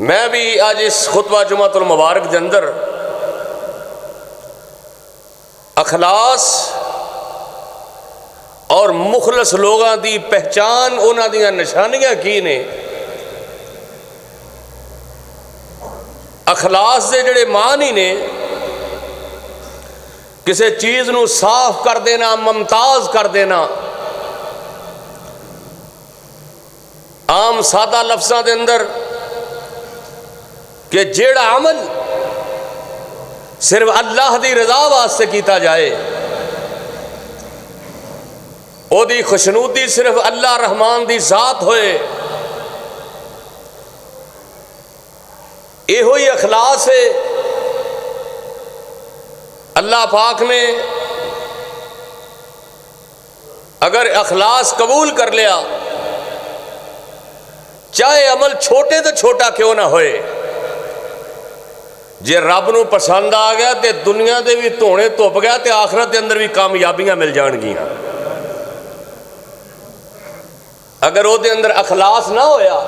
میں بھی آج اس خطبہ جمعۃ المبارک کے اندر اخلاص اور مخلص لوگاں دی پہچان انہاں دیاں نشانیاں کی نے، اخلاص دے جڑے معنی نے کسی چیز نو صاف کر دینا، ممتاز کر دینا، عام سادہ لفظاں دے اندر کہ جیڑا عمل صرف اللہ دی رضا واسطے کیتا جائے، او دی خوشنودی صرف اللہ رحمان دی ذات ہوئے، یہ ہوئی اخلاص ہے۔ اللہ پاک نے اگر اخلاص قبول کر لیا، چاہے عمل چھوٹے تو چھوٹا کیوں نہ ہوئے، جے رب نو پسند آ گیا تے دنیا دے بھی تونے توپ گیا تے آخرت دے اندر بھی کامیابیاں مل جان گیاں۔ اگر وہ دے اندر اخلاص نہ ہویا،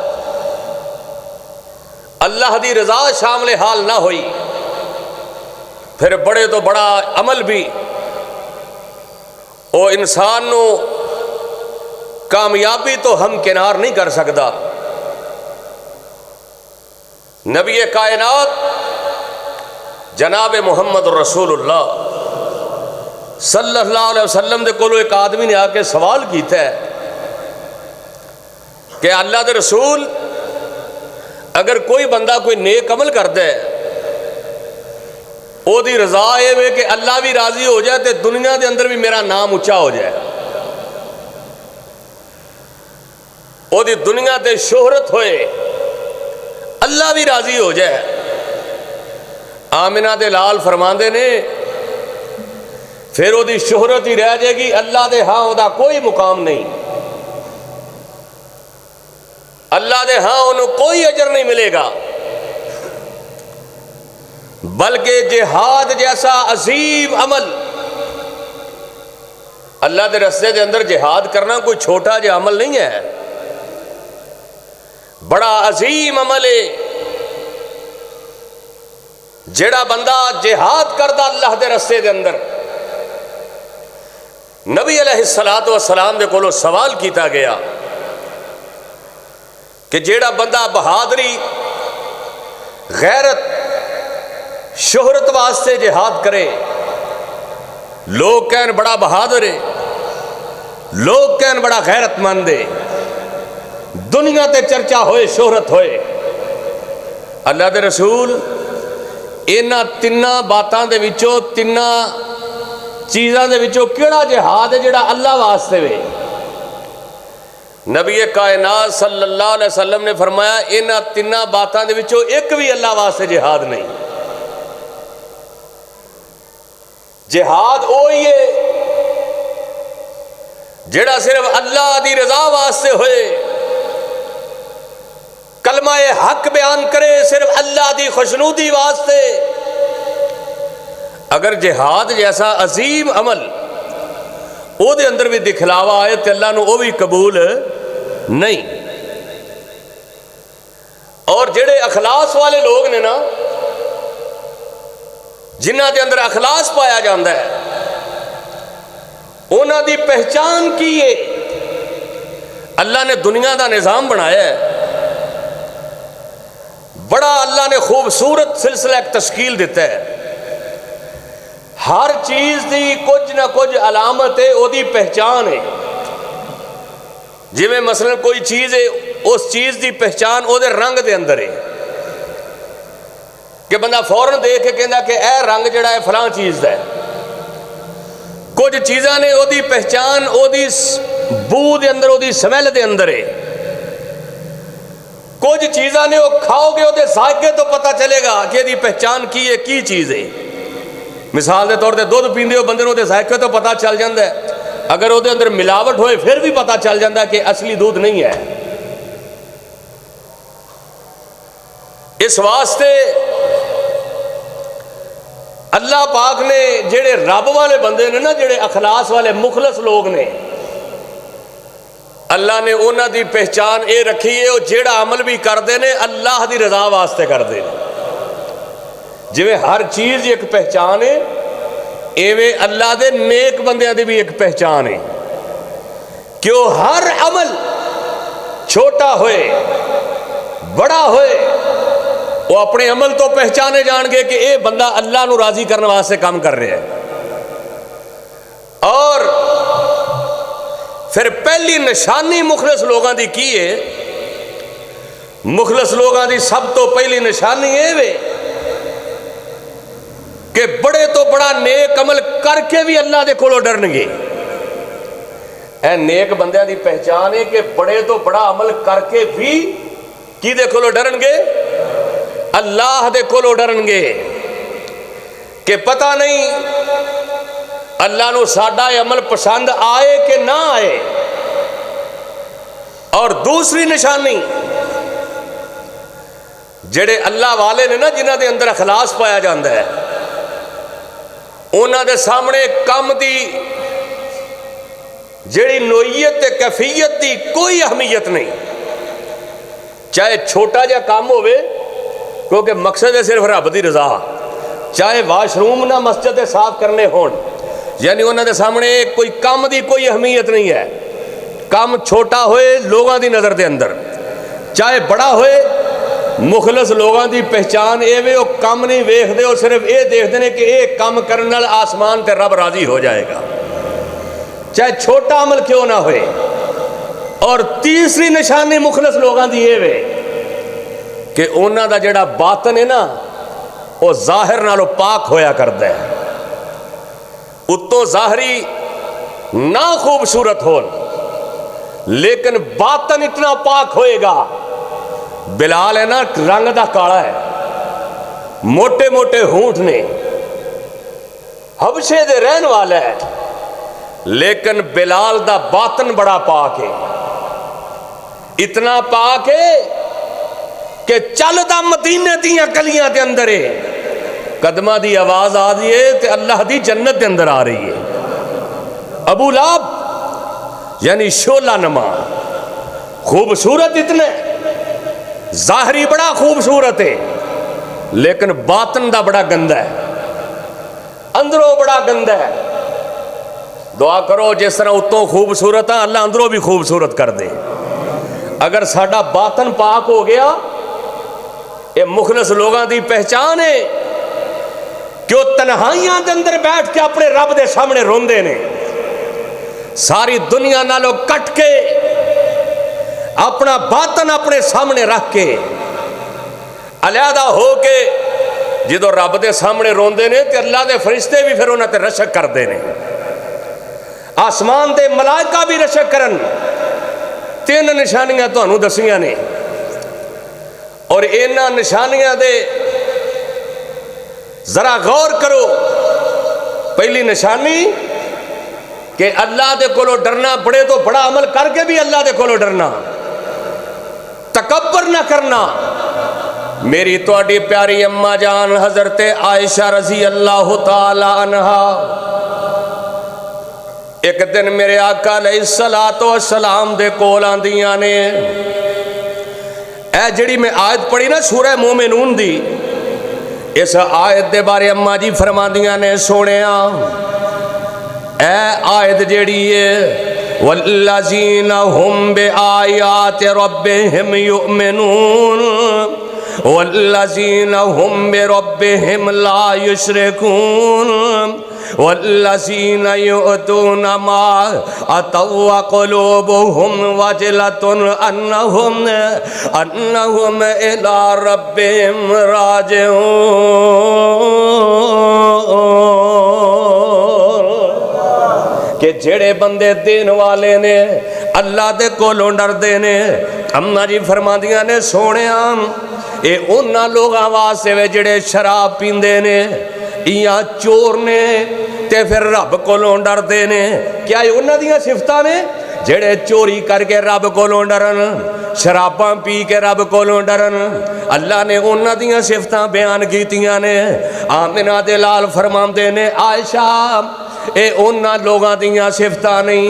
اللہ دی رضا شامل حال نہ ہوئی، پھر بڑے تو بڑا عمل بھی وہ انسان نو کامیابی تو ہم کنار نہیں کر سکتا۔ نبی کائنات جناب محمد رسول اللہ صلی اللہ علیہ وسلم دے کولو ایک آدمی نے آ کے سوال کیتا ہے کہ اللہ دے رسول، اگر کوئی بندہ کوئی نیک عمل کرتا ہے، او دی رضا ہے کہ اللہ بھی راضی ہو جائے تے دنیا دے اندر بھی میرا نام اونچا ہو جائے، او دی دنیا تے شہرت ہوئے، اللہ بھی راضی ہو جائے۔ آمنہ دے لال فرماندے نے پھر او دی شہرت ہی رہ جائے گی، اللہ دے ہاں او دا کوئی مقام نہیں، اللہ دے ہاں انہوں کوئی اجر نہیں ملے گا، بلکہ جہاد جیسا عظیم عمل، اللہ دے رستے دے اندر جہاد کرنا کوئی چھوٹا جہا عمل نہیں ہے، بڑا عظیم عمل ہے۔ جیڑا بندہ جہاد کرتا اللہ دے رستے دے اندر، نبی علیہ السلام دے کولو سوال کیتا گیا کہ جیڑا بندہ بہادری، غیرت، شہرت واسطے جہاد کرے، لوگ کہن بڑا بہادر ہے، لوگ کہن بڑا غیرت مند ہے، دنیا تے چرچا ہوئے، شہرت ہوئے، اللہ دے رسول اینا تینہ باتاں دے وچوں، تینہ چیزاں دے وچوں کیڑا جہاد ہے جڑا اللہ واسطے وے؟ نبی کائنات صلی اللہ علیہ وسلم نے فرمایا اینا تینہ باتاں دے وچوں ایک بھی اللہ واسطے جہاد نہیں۔ جہاد وہی ہے جڑا صرف اللہ دی رضا واسطے ہوئے، کلمہ حق بیان کرے صرف اللہ دی خوشنودی واسطے۔ اگر جہاد جیسا عظیم عمل او دے اندر بھی دکھلاوا آئے تو اللہ نو او بھی قبول نہیں۔ اور جڑے اخلاص والے لوگ نے نا، جنہاں دے اندر اخلاص پایا جاندہ ہے، انہاں دی پہچان کی ہے۔ اللہ نے دنیا دا نظام بنایا ہے، بڑا اللہ نے خوبصورت سلسلہ ایک تشکیل دیتا ہے، ہر چیز دی کچھ نہ کچھ علامت ہے، او دی پہچان ہے۔ جی میں مثلا کوئی چیز ہے، اس چیز دی پہچان او دے رنگ دے اندر ہے کہ بندہ فوراں دیکھ کے کہندا کہ اے رنگ جڑا ہے فلاں چیز دا ہے۔ کچھ چیزاں نے او دی پہچان او دی بو دے اندر، او دی سمیل دے اندر ہے۔ کچھ چیزاں نے وہ کھاؤ گے وہ دے ذائقے تو پتہ چلے گا کہ دی پہچان کی ہے، کی چیز ہے۔ مثال دے طور تے دودھ پیندے ہو بندے نو دے ذائقے تو پتہ چل جاندہ ہے، اگر وہ دے اندر ملاوٹ ہوئے پھر بھی پتہ چل جاندہ ہے کہ اصلی دودھ نہیں ہے۔ اس واسطے اللہ پاک نے جڑے رب والے بندے نے نا، جڑے اخلاص والے مخلص لوگ نے، اللہ نے انہاں دی پہچان اے رکھی ہے وہ جیڑا عمل بھی کردے نے اللہ دی رضا واسطے کردے نے. جویں ہر چیز ایک پہچان ہے ایویں اللہ دے نیک بندیاں دی بھی ایک پہچان ہے کہ وہ ہر عمل چھوٹا ہوئے بڑا ہوئے وہ اپنے عمل تو پہچانے جان گے کہ اے بندہ اللہ نو راضی کرنے واسطے کام کر رہے ہیں. اور پھر پہلی نشانی مخلص لوگاں دی کی ہے. مخلص لوگاں دی سب تو پہلی نشانی ہے وے کہ بڑے تو بڑا نیک عمل کر کے بھی اللہ دے کولوں ڈرن گے. اے نیک بندیاں دی پہچان ہے کہ بڑے تو بڑا عمل کر کے بھی کی دے کولوں ڈرن گے؟ اللہ دے کولوں ڈرن گے کہ پتہ نہیں اللہ نو ساڈا یہ عمل پسند آئے کہ نہ آئے. اور دوسری نشانی جڑے اللہ والے نے نا جنہاں دے اندر اخلاص پایا جاندہ ہے انہاں دے سامنے کم دی جڑی نوعیت تے کیفیت دی کوئی اہمیت نہیں. چاہے چھوٹا جا کام ہوئے کیونکہ مقصد ہے صرف رب دی رضا. چاہے واش روم نہ مسجد صاف کرنے ہون یعنی انہوں نے سامنے کوئی کام دی کوئی اہمیت نہیں ہے. کام چھوٹا ہوئے لوگاں دی نظر دے اندر چاہے بڑا ہوئے مخلص لوگاں دی پہچان اے وے وہ کام نہیں ویکھ دے وہ صرف اے دیکھ دے کہ اے کام کرنے نال آسمان تے رب راضی ہو جائے گا چاہے چھوٹا عمل کیوں نہ ہوئے. اور تیسری نشانی مخلص لوگاں دی اے وے کہ انہاں دا جڑا باطن ہے نا وہ ظاہر نالوں پاک ہویا کردا ہے. اتوں ظاہری نہ خوبصورت ہون لیکن باطن اتنا پاک ہوئے گا. بلال ہے نا رنگ دا کالا ہے موٹے موٹے ہونٹ نے حبشے دے رہن والا ہے لیکن بلال دا باطن بڑا پاک ہے. اتنا پاک ہے کہ چلدا مدینے دیاں گلیاں دے اندر ہے قدمہ دی آواز آ دی ہے تے اللہ دی جنت دے اندر آ رہی ہے. ابو لہب یعنی شولہ نما خوبصورت اتنے ظاہری بڑا خوبصورت ہے لیکن باطن دا بڑا گندہ ہے اندروں بڑا گندہ ہے. دعا کرو جس طرح اتوں خوبصورت ہے اللہ اندروں بھی خوبصورت کر دے. اگر ساڈا باطن پاک ہو گیا یہ مخلص لوگاں دی پہچان ہے کہ وہ تنہائیاں دے اندر بیٹھ کے اپنے رب دے سامنے روندے نے. ساری دنیا نالوں کٹ کے اپنا باطن اپنے سامنے رکھ کے علیحدہ ہو کے جدو رب دے سامنے روندے نے تے اللہ دے فرشتے بھی پھر انہاں تے رشک کردے نے. آسمان دے ملائکہ بھی رشک کرن. تین نشانیاں تو انہوں دسیاں نے اور انہاں نشانیاں دے ذرا غور کرو. پہلی نشانی کہ اللہ دے کولو ڈرنا بڑے تو بڑا عمل کر کے بھی اللہ دے کولو ڈرنا تکبر نہ کرنا. میری توڑی پیاری اماں جان حضرت عائشہ رضی اللہ تعالی عنہا ایک دن میرے آقا علیہ السلام دے کول آندیاں نے اے جڑی میں آیت پڑھی نا سورہ مومنون دی اس آیت دے بارے اماں جی فرماندیاں نے سونیا اے آیت جڑی ہے والذین ہم بآیات ربہم یؤمنون والذین ہم بربہم لا یشرکون والذین یؤتون ما اتوا وقلوبہم وجلۃ انہم الی ربہم راجعون. کہ جڑے بندے دین والے نے اللہ دے کولوں ڈردے نے اماں جی فرماندیاں نے سونیا اے انہاں لوگاں واسطے وے جڑے شراب پیندے نے یا چور نے تے پھر رب کولوں ڈردے نے. کیا یہ انہاں دیاں صفتاں نے جڑے چوری کر کے رب کولوں ڈرن شراباں پی کے رب کولوں ڈرن؟ اللہ نے انہاں دیاں صفتاں بیان کیتیاں نے. آمنہ دے لال فرماندے نے عائشہ اے انہاں لوگاں دیاں صفتاں نہیں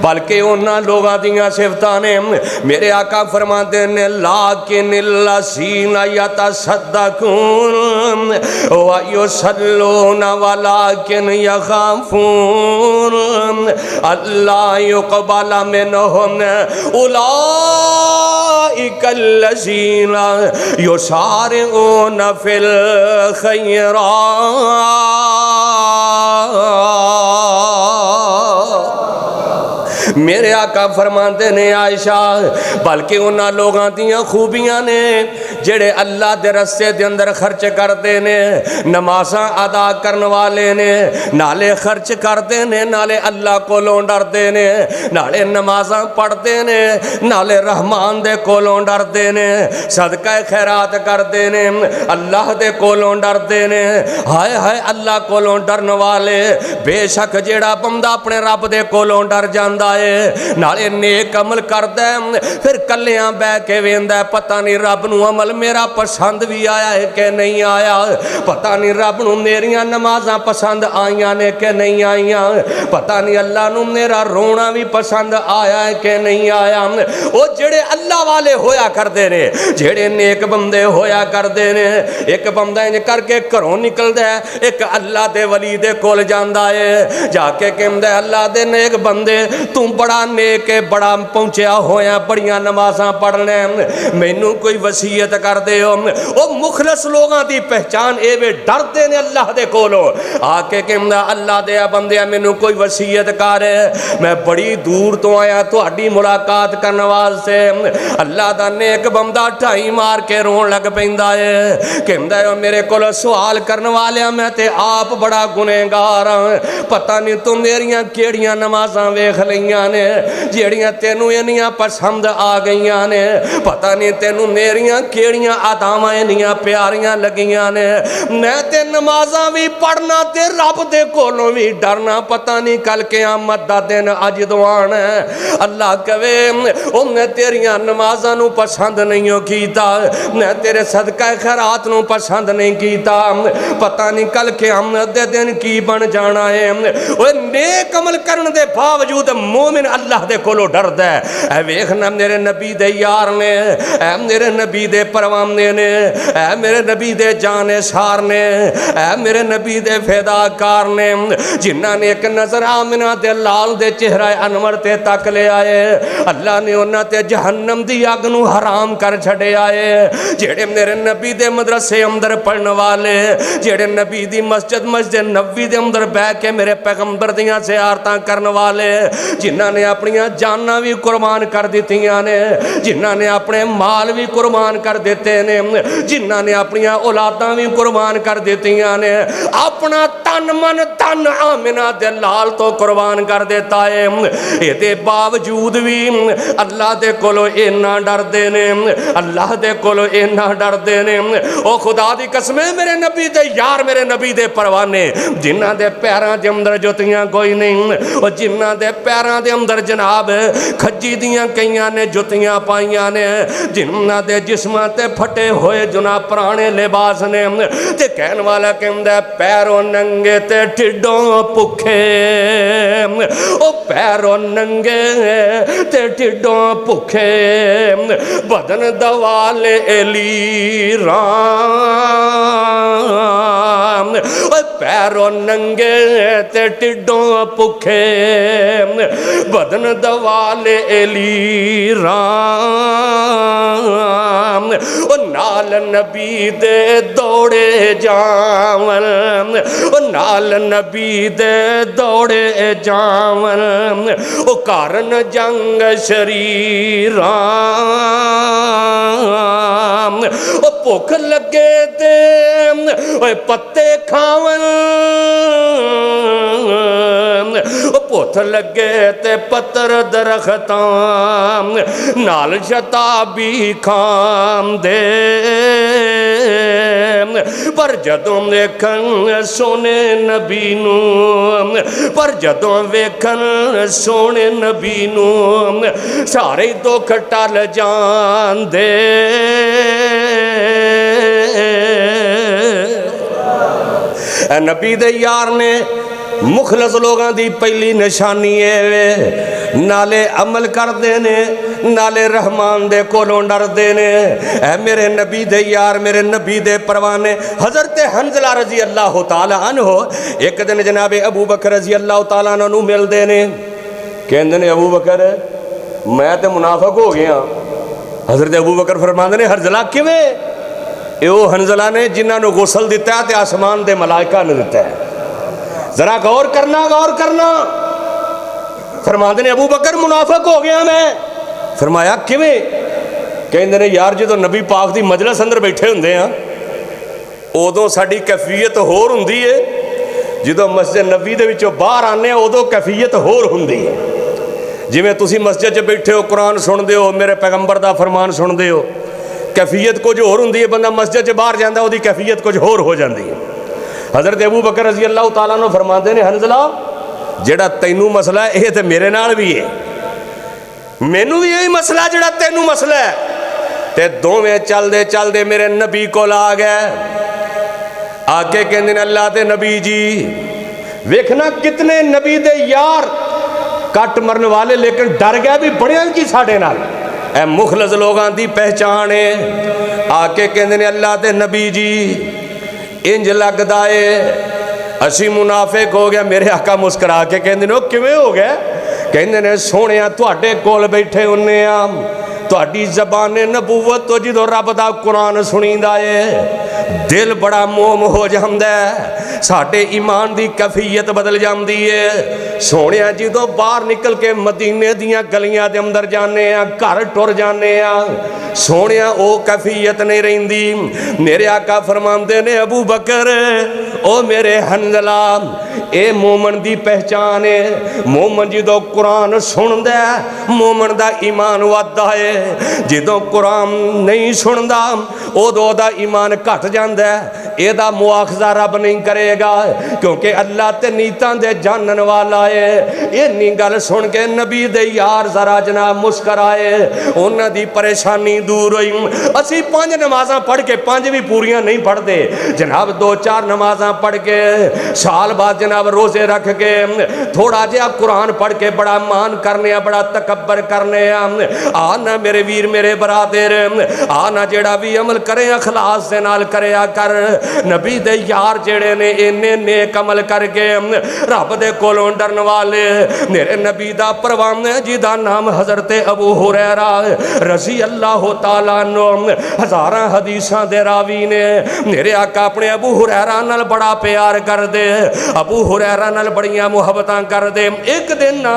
بلکہ انہاں لوگاں دیاں صفتاں نے۔ میرے آقا فرماتے ہیں لیکن الذین یتصدقون ویصلون ولکن یخافون اللہ یقبل منہم اولئک الذین یسارعون فی الخیرات۔ میرے آقا فرماتے نے عائشہ بلکہ انہاں لوگاں دیاں خوبیاں نے جڑے اللہ دے رستے دے اندر خرچ کردے نے، نمازاں ادا کرن والے نے، نالے خرچ کردے نے، نالے اللہ کولوں ڈردے نے، نالے نمازاں پڑھدے نے، نالے رحمان دے کولوں ڈردے نے، صدقہ خیرات کردے نے، اللہ دے کولوں ڈردے نے۔ ہائے ہائے اللہ کولوں ڈرن والے بے شک جیڑا بندہ اپنے رب دے کولوں ڈر جاندا ہے نالے نیک عمل کردا ہے پھر کلیاں بہ کے ویندا ہے پتہ نہیں رب نو عمل میرا پسند بھی آیا ہے کہ نہیں آیا، پتہ نہیں رب نو میریاں نمازاں پسند آئیاں نے کہ نہیں آئیاں، پتہ نہیں اللہ نو میرا رونا بھی پسند آیا ہے کہ نہیں آیا۔ او جڑے اللہ والے ہویا کردے نے، جڑے نیک بندے ہویا کردے نے، ایک بندہ انج کر کے گھروں نکلدا ہے ایک اللہ دے ولی دے کول جاندا ہے جا کے کہندا ہے اللہ دے نیک بندے تو بڑا نیک ہے، بڑا پہنچیا ہویا، بڑیاں نمازاں پڑھنے، مینوں کوئی وصیت کر دے ہو۔ او مخلص لوگاں دی پہچان اے وے ڈردے نے اللہ دے کولوں آ کے کہندا اللہ دے بندیا مینوں کوئی وصیت کر، میں بڑی دور تو آیا تہاڈی ملاقات کرن واسطے۔ اللہ دا نیک بندہ ٹھائی مار کے رون لگ پیندا ہے کہندا ہے میرے کول سوال کرن والیا میں تے آپ بڑا گنہگار ہاں، پتہ نہیں تو میریاں کیڑیاں نمازاں ویکھ لیاں نے جیڑیاں تینوں انیاں پسند آ گئیاں نے، پتہ نہیں تینوں میریاں کیڑیاں عطاواں انیاں پیاریاں لگیاں نے، میں تے نمازاں بھی پڑھنا تے رب دے کولوں بھی ڈرنا، پتہ نہیں کل قیامت دا دن اج دوان ہے۔ اللہ کہے او میں تیریاں نمازاں نو پسند نہیں ہو کیتا، میں تیرے صدقہ خیرات نو پسند نہیں کیتا، پتہ نہیں کل قیامت دے دن کی بن جانا ہے۔ اوے نیک عمل کرن دے باوجود مومن اللہ دے کولوں ڈردا ہے۔ اے ویکھنا میرے نبی دے یار نے، اے میرے نبی دے پروانے نے، اے میرے نبی دے جانشار نے، اے میرے نبی دے فداکار نے جنہاں نے ایک نظر آمنہ دے لال دے چہرہ انور تے تک لے آئے، اللہ نے انہاں تے جہنم دی اگ نو حرام کر چھڑے آئے۔ جڑے میرے نبی دے مدرسے اندر پڑھن والے، جڑے نبی دی مسجد نبوی دے اندر بہ کے میرے پیغمبر دیاں زیارتاں کرن والے، جنہاں نے اپنیاں جاناں بھی قربان کر دتیاں نے، جنہاں نے اپنے مال بھی قربان کر دیتے نے، جنہاں نے اپنیاں اولاداں بھی قربان کر دیتیاں نے، اپنا تن من تن آمنہ دے لال تو قربان کر دیتا ہے، اے دے باوجود بھی اللہ دے کولوں اینا ڈر دے نے، اللہ دے کولوں اینا ڈر دے نے۔ او خدا دی قسم ہے میرے نبی دے یار میرے نبی دے پروانے جنہاں دے پیراں دے اندر جوتیاں کوئی نہیں، او جنہاں دے پیراں دے اندر جناب کھجی دیاں کئیاں نے جوتیاں پائیاں نے، جنہاں دے جسماں تے پھٹے ہوئے جناب پرانے لباس نے، تے کہن والا کہندا ہے پیروں ننگے تے ٹھڈوں بھکھے، او پیروں ننگے تے ٹھڈوں بھکھے، بدن دوالے لیران، او پیروں ننگے تے ٹھڈوں بھکھے، بدن دوالے لیران، او نال نبی دے دوڑے جاون، او نال نبی دے دوڑے جاون، او کارن جنگ شریران، او بھوک لگے تے او پتے کھاون، او پوتھ لگے تے پتر درختاں نال شتابی کھان دے، پر جدوں ویکھن سونے نبی نو، پر جدوں ویکھن سونے نبی نو سارے دکھ ٹل جان دے۔ اے نبی دے یار نے مخلص لوگاں دی پہلی نشانی ہے نالے عمل کردے نے نالے رحمان دے کولوں ڈردے نے۔ اے میرے نبی دے یار میرے نبی دے پروانے حضرت حنزلہ رضی اللہ تعالیٰ عنہ ایک دن جناب ابو بکر رضی اللہ تعالیٰ عنہ مل دے نے، کہندے نے ابو بکر میں تے منافق ہو گیا۔ حضرت ابو بکر فرماندے نے حنزلہ کیویں؟ اے او حنزلہ نے جنہاں نو غسل دتا تے آسمان دے ملائکہ نے دتا ہے۔ ذرا غور کرنا فرماندے نے ابو بکر منافق ہو گیا میں۔ فرمایا کیویں؟ کہندے نے یار جدوں نبی پاک دی مجلس اندر بیٹھے ہوندے ہاں ادوں ساڈی کیفیت ہور ہوندی ہے، جدوں مسجد نبی دے وچوں باہر آنے ادوں کیفیت ہور ہوندی ہے۔ جویں تسی مسجد 'چ بیٹھے ہو قرآن سن ہو میرے پیغمبر دا فرمان سن ہو، کیفیت کچھ ہور ہوندی ہے، بندہ مسجد 'چ باہر جاندا وہ دی کیفیت کچھ ہور ہو جاندی ہے۔ حضرت ابو بکر رضی اللہ تعالیٰ عنہ فرماندے نے حنزلہ جڑا تینوں مسئلہ ہے یہ تے میرے نال بھی ہے، مینوں بھی یہی مسئلہ جڑا تینوں مسئلہ ہے۔ تے دوویں چل دے میرے نبی کو آ گئے، آ کے کہندے نے اللہ دے نبی جی ویکھنا کتنے نبی دے یار کٹ مرن والے لیکن ڈر گئے بھی بڑیاں کی ساڈے نال، اے مخلص لوگاں دی پہچان ہے۔ آ کے کہندے نے اللہ دے نبی جی انج لگدا ہے اسی منافق ہو گیا۔ میرے آقا مسکرا کے کہندے نے او کیویں ہو گئے؟ کہندے نے سونیا تواڈے کول بیٹھے ہونے آ تواڈی زبان نبوت تو جدوں رب دا قرآن سنیندا ہے دل بڑا موم ہو جاندا ہے، ساڈے ایمان دی کیفیت بدل جاندی ہے۔ سونیا جدوں باہر نکل کے مدینے دیاں گلیاں دے اندر جانے آ گھر ٹر جانے آ سونیا او کیفیت نہیں رہندی۔ میرے آقا فرماندے نے ابو بکر او میرے حنزلہ اے مومن دی پہچان ہے، مومن جدوں قرآن سندا ہے مومن دا ایمان ودا ہے، جدوں قرآن نہیں سندا ادوں دا ایمان گھٹ جاندا ہے۔ اے دا مواخذہ رب نہیں کرے گا کیونکہ اللہ تے نیتاں دے جانن والا ہے۔ اینی گل سن کے نبی دے یار ذرا جناب مسکرائے، انہاں دی پریشانی دور ہوئی۔ اسی 5 نمازاں پڑھ کے 5 بھی پوریاں نہیں پڑھ دے جناب، 2-4 نمازاں پڑھ کے سال بعد جناب روزے رکھ کے تھوڑا جہا قرآن پڑھ کے بڑا مان کرنے بڑا تکبر کرنے آنا میرے ویر میرے برادر آنا جڑا بھی عمل کرے اخلاص سے نال کریا کر۔ نبی دے یار جڑے نے انہیں نیک عمل کر کے رب دے کولوں ڈرن والے میرے نبی دا پروان جی دا نام حضرت ابو ہریرہ رضی اللہ تعالیٰ عنہ ہزاراں حدیثاں دے راوی نے۔ میرے آقا اپنے ابو ہریرہ نال بڑا پیار کر دے، ابو ہریرہ نال بڑیاں محبتاں کر دے۔ ایک دن نا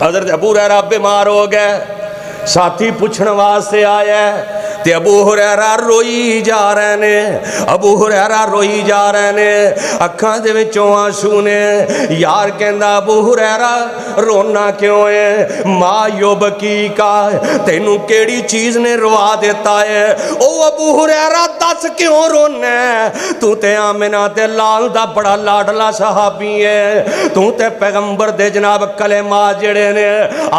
حضرت ابو ہریرہ بیمار ہو گئے، ساتھی پوچھن واسطے آیا تے ابو ہریرہ روئی جا رہے نے، ابو ہریرہ روئی جا رہے نے، اکھاں دے وچوں آنسو نے۔ یار کہندا ابو ہریرہ رونا کیوں ہے؟ ما یبکی کا تینوں کیڑی چیز نے روا دیتا ہے؟ او ابو ہریرہ دس کیوں رونا ہے؟ تو تے آمنہ تے لال دا بڑا لاڈلا صحابی ہے، تو تے پیغمبر دے جناب کلمات جڑے نے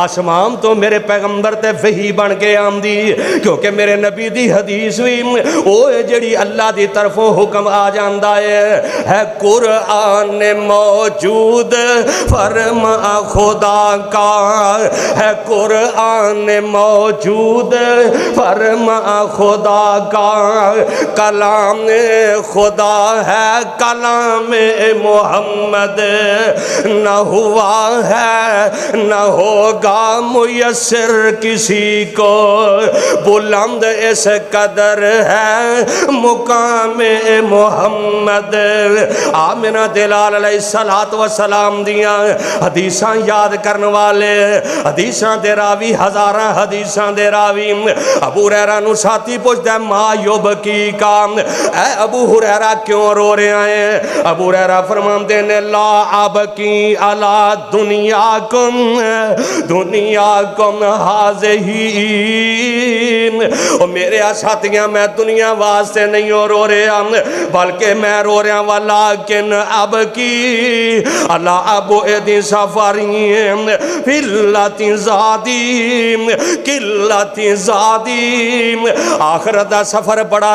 آسمان تو میرے پیغمبر تے وحی بن کے آمدی، کیونکہ میرے نبی دی حدیث ہوئی اوے جڑی اللہ دی طرفوں حکم آ جاندا ہے قرآن موجود فرما خدا کا، ہے قرآن موجود فرما خدا کا، کلام خدا ہے کلام محمد، نہ ہوا ہے نہ ہوگا میسر کسی کو، بلند اس قدر ہے مقام محمد۔ آمنہ دلال علیہ السلام دیاں حدیثاں یاد کرن والے حدیثاں دے راوی ہزاراں حدیثاں دے راوی ابو ہریرہ نو ساتھی پوچھتا ہے ما یبکی کا، اے ابو ہریرہ کیوں رو رہے ہیں؟ ابو ہریرہ فرماندے نے لا ابکی علی دنیاکم دنیاکم حاضہی، اور میرے ساتھیاں میں دنیا واسطے نہیں رو رہا بلکہ میں رو رہا ولیکن اب کی اللہ ابو ایدی سفرین فلت زادی قلت زادی، آخرت دا سفر بڑا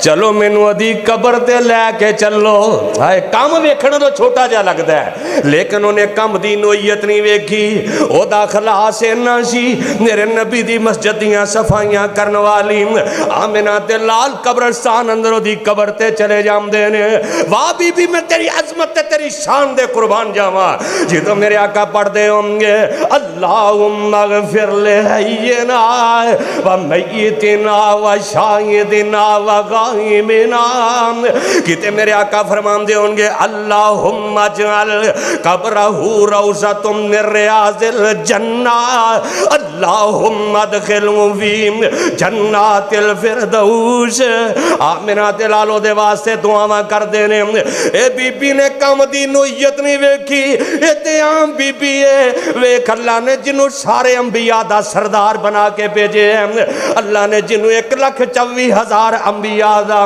چلو مینوں ادی قبر تے لے کے چلو. ہائے کم ویکھن تو چھوٹا جا لگدا ہے لیکن انہیں کم دی نوعیت نہیں ویکھی. او دا خلاص اینا سی میرے نبی دی مسجد دیاں صفائیاں کرن والی آمنہ تے لال قبرستان اندر دی قبر تے چلے جاندے نے. واہ بی بی میں تیری عظمت تے تیری شان دے قربان جاواں. جدوں میرے آقا پڑھ دے ہوں گے اللہم اغفر لحینا و میتنا و شاہدنا و غائبنا. کتے میرے آقا فرمان دے ہوں گے اللہم اجعل قبرہ روضۃ من ریاض الجنہ اللہم ادخلہ فی جنات الفردوس. آمنہ تے لالو دے واسطے دعاواں کر دینے. اے بی بی نے کم دی نوعیت نہیں ویکھی اے تے عام بی بی ہے. ویکھ اللہ نے جنہوں سارے انبیاء دا سردار بنا کے بھیجے ہیں. اللہ نے جنہوں 1,24,000 انبیاء دا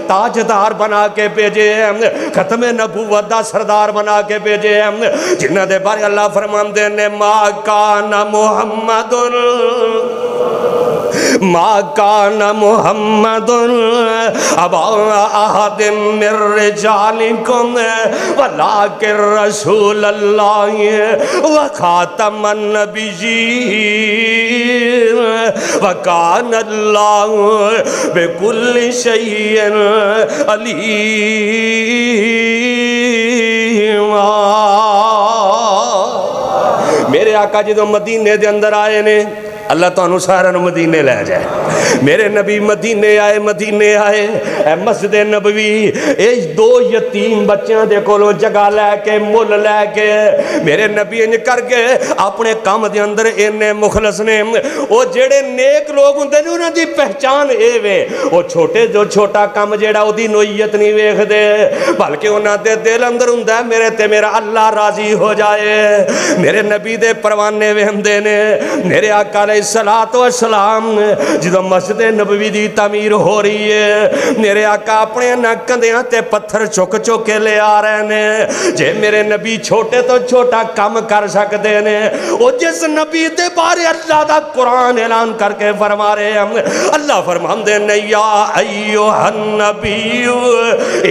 تاجدار بنا کے بھیجے ہیں. ختم نبوت دا سردار بنا کے بھیجے ہیں. جنہ دے بارے اللہ فرماندے نے ما کان محمد ما کان محمد ابا احد من رجالکم ولکن رسول اللہ وخاتم النبیین وکان اللہ بکل شیء علیم. میرے آقا جدو مدینے دے اندر آئے نے اللہ تانوں سارا نو مدینے لے جائے. میرے نبی مدینے آئے اے مسجد نبوی اے 2 یتیم بچیاں دے کولوں جگہ لے کے مل لے کے میرے نبی انج کر کے اپنے کام دے اندر اینے مخلص نے. او جڑے نیک لوگ ہوندے نے انہاں دی پہچان اے وے او چھوٹے جو چھوٹا کام جیڑا او دی نوعیت نہیں ویکھدے بلکہ انہاں دے دل اندر ہوندا ہے میرے تے میرا اللہ راضی ہو جائے. میرے نبی دے پروانے وہندے نے. میرے آقا علیہ السلام جدو مسجد نبوی دی تعمیر ہو رہی ہے میرے آقا اپنے کندھیاں تے پتھر چک چک کے لے آ رہے نے. جے میرے نبی چھوٹے تو چھوٹا کام کر سکتے نے او جس نبی دے بارے اللہ دا قرآن اعلان کر کے فرما رہے ہیں. اللہ فرماندے نے یا ایھا النبی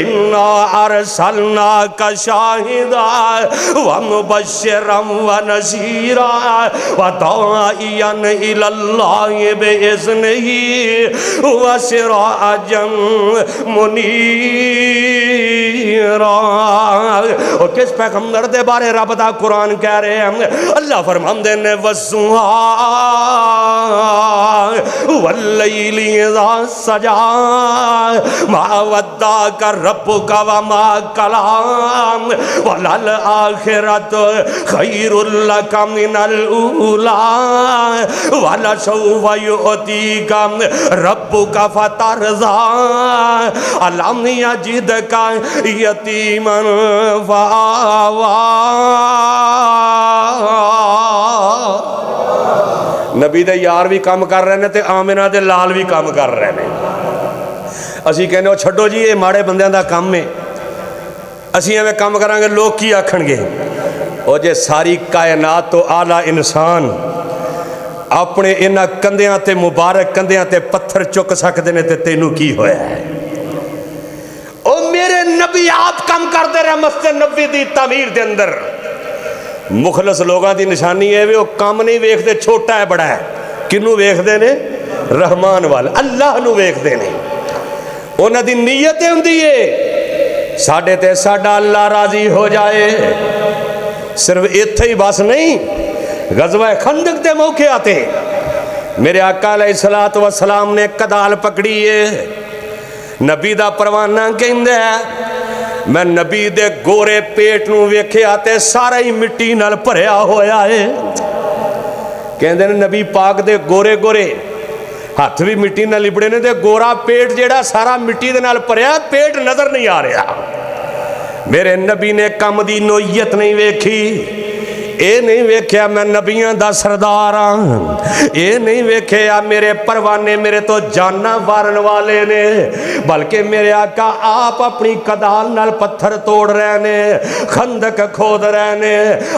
انا ارسلناک شاہدا ومبشرا ونذیرا وداعیا الی اللہ باذنہ وسراجا منیرا. اور کس پیغمبر دے بارے رب دا قرآن کہہ رہے ہیں اللہ فرماندے نے والضحیٰ واللیل اذا سجا ما ودعک ربک وما قلی وللآخرۃ خیر لک من الاولی ولسوف یؤتیک ربک فترضی الم یجدک یتیما فآوی. نبی دے یار بھی کام کر رہے ہیں تے آمنہ دے لال بھی کام کر رہے ہیں. اسی کہنے ہو چھڑو جی یہ ماڑے بندیاں دا کام ہے اسی ہمیں کام کریں گے لوگ کی آکھن گے. اور جے ساری کائنات تو اعلیٰ انسان اپنے انہاں کندیاں تے مبارک کندیاں تے پتھر چک سکتے نے تے تینوں کی ہویا ہے. او میرے نبی آپ کام کر دے رہے مسجد نبی دی تعمیر دے اندر. مخلص لوگاں دی نشانی ہے وہ کام نہیں ویکھ دے چھوٹا ہے بڑا ہے. کنوں ویکھ دے نے رحمان والا اللہ نو ویکھ دے نے. انہاں دی نیت ہوندی ہے ساڈے تے ساڈا اللہ راضی ہو جائے. صرف ایتھے ہی بس نہیں غزوہ خندق دے موقع آتے میرے آقا علیہ السلام نے کدال پکڑی ہے. نبی دا پروانہ کہندے ہے میں نبی دے گورے پیٹ نو ویکھے آتے سارا ہی مٹی نال بھریا ہویا ہے. کہندے نے نبی پاک دے گورے گورے ہاتھ بھی مٹی نال لبڑے نے تے گورا پیٹ جیڑا سارا مٹی دے نال بھریا پیٹ نظر نہیں آ رہا. میرے نبی نے کم دی نوعیت نہیں ویکھی ਇਹ ਨਹੀਂ ਵੇਖਿਆ ਮੈਂ ਨਬੀਆਂ ਦਾ ਸਰਦਾਰ ਹਾਂ, ਇਹ ਨਹੀਂ ਵੇਖਿਆ ਮੇਰੇ ਪਰਵਾਨੇ ਮੇਰੇ ਤੋਂ ਜਾਨਾਂ ਵਾਰਨ ਵਾਲੇ ਨੇ, ਬਲਕਿ ਮੇਰੇ ਆਕਾ ਆਪ ਆਪਣੀ ਕਦਾਲ ਨਾਲ ਪੱਥਰ ਤੋੜ ਰਹੇ ਨੇ, ਖੰਦਕ ਖੋਦ ਰਹੇ ਨੇ।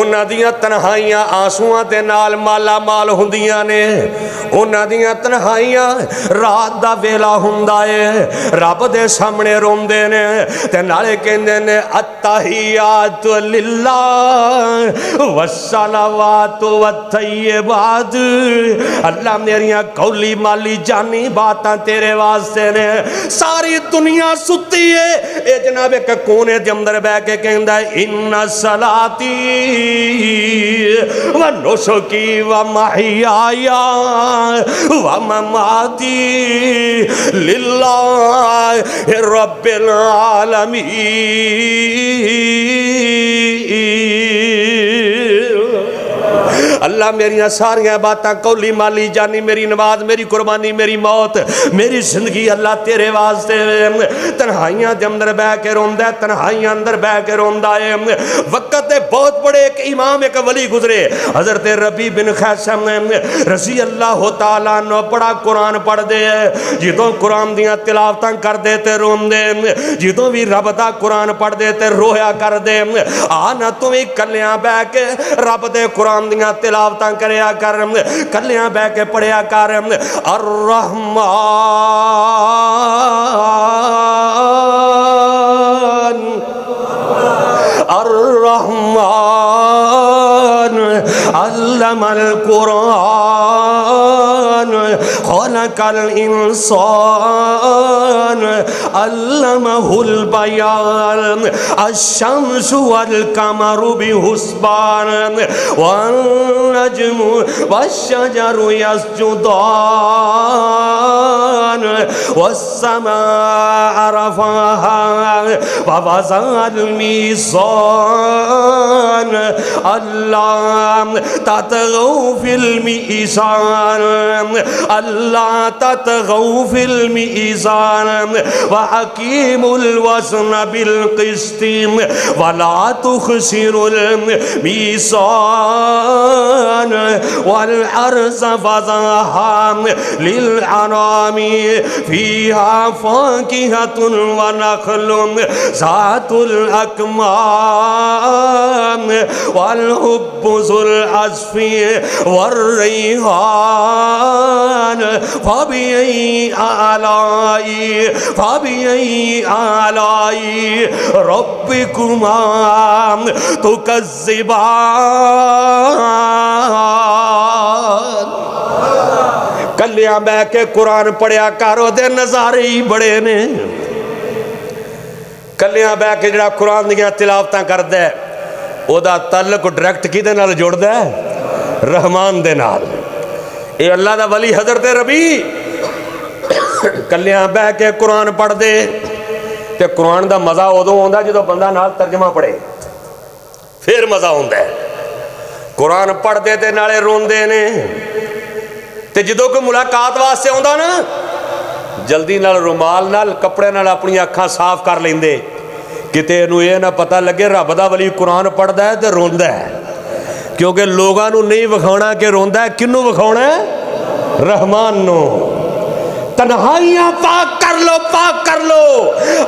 انہاں دیاں تنہائیاں آنسواں دے نال مالا مال ہوندیاں نے، انہاں دیاں تنہائیاں رات دا ویلا ہوندا ہے، رب دے سامنے روندے نے تے نالے کہندے نے التحیات للہ والصلوات والطیبات، اللہ میریاں قولی مالی جانی باتاں تیرے واسطے نے۔ ساری دنیا ستی ہے، اے جناب ایک کونے دے اندر بہ کے کہندا ہے ان صلاتی و نسکی و محیای و مماتی للہ رب العالمین۔ اللہ میریاں ساریاں باتاں قولی مالی جانی، میری نماز، میری قربانی، میری موت، میری زندگی اللہ تیرے واسطے۔ تنہائیاں دے اندر بہ کے روندا ہے، تنہائیاں اندر بہ کے روندا ہے۔ وقت دے بہت بڑے ایک امام ایک ولی گزرے، حضرت ربیع بن خیثم رضی اللہ تعالیٰ عنہ، بڑا قرآن پڑھ دے، جدوں قرآن دیاں تلاوتاں کر دے تے روندے، جدوں بھی رب دا قرآن پڑھ دے تے رویا کر دے۔ آنا تو بھی کلیاں بہ کے رب دے قرآن دیاں تلاوتاں کریا کر، کلیاں بہ کے پڑھیا کر۔ الرحمن الرحمن علم القرآن خلق الانسان علمہ البیان الشمس والقمر بحسبان والنجم والشجر يسجدان والسماء رفعها ووضع الميزان اللہ تطغوا في الميزان اللہ تطغوا في الميزان وأقيموا الوزن بالقسط ولا تخسروا الميزان والأرض وضعها للأنام فيها فاكهة ونخل ذات الأكمام والحب ذو العصف والريحان فبأي آلاء ربكما تكذبان۔ کلیاں بہ کے قرآن پڑھیا کرو دے نظارے ہی بڑے نے۔ کلیاں بہ کے جڑا قرآن دیاں تلاوتاں کردا ہے او دا تعلق ڈائریکٹ کیدے نال جوڑدا ہے؟ رحمان دے نال۔ اے اللہ دا ولی حضرت ربیع کلیاں بہ کے قرآن پڑھ دے تے قرآن دا مزہ ادوں ہوندا جدوں بندہ نال ترجمہ پڑھے، پھر مزہ ہوندا ہے۔ قرآن پڑھ دے تے نالے روندے نے تے جدوں کوئی ملاقات واسطے ہوندا نا جلدی نال رومال نال کپڑے نال اپنی اکھاں صاف کر لیندے کتے انہوں یہ نہ پتہ لگے رب دا ولی قرآن پڑھدا ہے تے روندا ہے، کیونکہ لوگاں نو نہیں وکھاونا کہ روندا ہے، کنوں وکھاونا ہے؟ رحمان نو۔ تنہائیاں پاک کر لو، پاک کر لو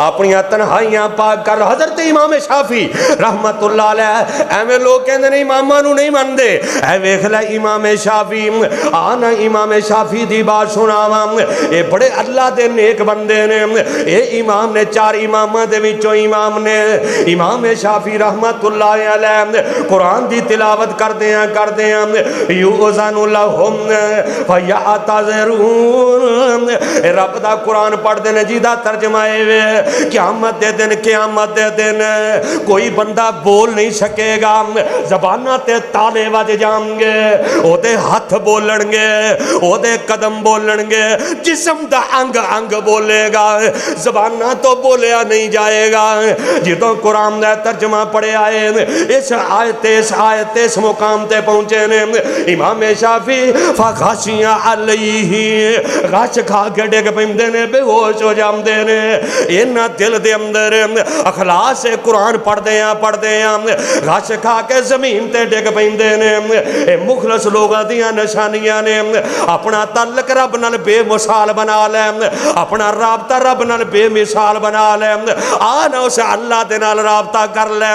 اپنی تنہائیاں پاک کر لو۔ حضرت امام شافعی رحمت اللہ علیہ ایویں لوگ کہندے نے اماماں نو نہیں مندے، اے ویکھ لے امام شافعی آنا امام شافعی دی بات سناواں، اے بڑے اللہ دے نیک بندے نے۔ اے امام نے چار اماماں دے وچوں امام نے امام شافعی رحمت اللہ علیہ قرآن دی تلاوت کردیاں یؤذن لہم فیعتذرون، رب دا قرآن پڑھ دینے جی دا ترجمہ ہے قیامت دے دن کوئی بندہ بول نہیں سکے گا، زبانہ تے تالے وج جائیں گے، او دے ہاتھ بولن گے، او دے قدم بولن گے، جسم دا انگ انگ بولے گا، زبانہ تو بولیا نہیں جائے گا۔ جدوں قرآن دا ترجمہ پڑھے آئے اس آیت اس مقام تے پہنچے نے امام شافعی فغشیہ علیہ غش کھا کے ڈگ پیندے نے بے ہوش ہو جاندے نے انہاں دل دے اندر اخلاص سے قرآن پڑھدے ہیں غش کھا کے زمین تے ڈگ پیندے نے اے مخلص لوگاں دیاں نشانیاں نے اپنا تعلق رب نال بے مثال بنا لے اپنا رابطہ رب نال بے مثال بنا لے آنا اسے اللہ دے نال رابطہ کر لے